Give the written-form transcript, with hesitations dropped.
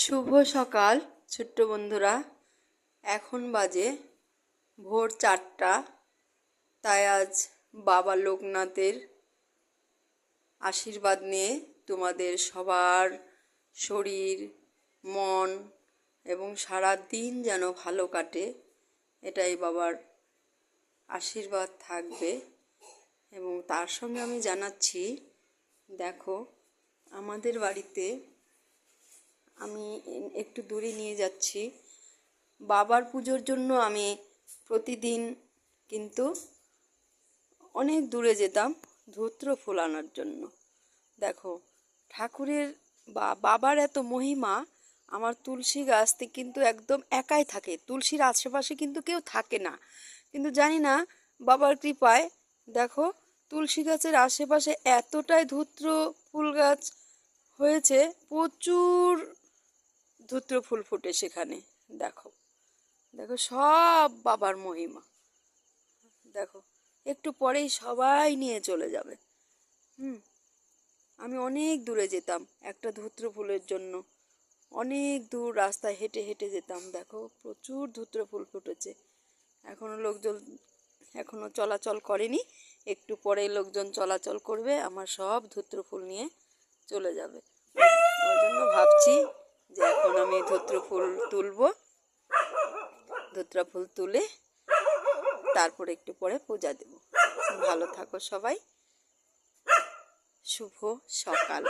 শুভ সকাল ছোট্ট বন্ধুরা। এখন বাজে ভোর 4টা। তাই আজ বাবা লোকনাথের আশীর্বাদ নিয়ে তোমাদের সবার শরীর, মন এবং সারা দিন যেন ভালো কাটে, এটাই বাবার আশীর্বাদ থাকবে। এবং তার সঙ্গে আমি জানাচ্ছি, দেখো আমাদের বাড়িতে আমি একটু দূরে নিয়ে যাচ্ছি। বাবার পুজোর জন্য আমি প্রতিদিন কিন্তু অনেক দূরে যেতাম ধূত্র ফুল আনার জন্য। দেখো ঠাকুরের বাবার এত মহিমা। আমার তুলসী গাছতে কিন্তু একদম একাই থাকে, তুলসীর আশেপাশে কিন্তু কেউ থাকে না। কিন্তু জানি না বাবার কৃপায় দেখো তুলসী গাছের আশেপাশে এতটাই ধূত্র ফুল গাছ হয়েছে, প্রচুর ধূত্র ফুল ফুটে সেখানে। দেখো দেখো সব বাবার মহিমা। দেখো একটু পরেই সবাই নিয়ে চলে যাবে। আমি অনেক দূরে যেতাম একটা ধূত্র ফুলের জন্য, অনেক দূর রাস্তায় হেঁটে হেঁটে যেতাম। দেখো প্রচুর ধূত্র ফুল ফুটেছে। এখনো চলাচল করেনি, একটু পরে লোকজন চলাচল করবে, আমার সব ধূত্র ফুল নিয়ে চলে যাবে। ওই জন্য ভাবছি যে এখন আমি ধূত্র ফুল তুলবো, ধূত্র ফুল তুলে তারপরে একটু পরে পূজা দেব। ভালো থাকো সবাই। শুভ সকাল।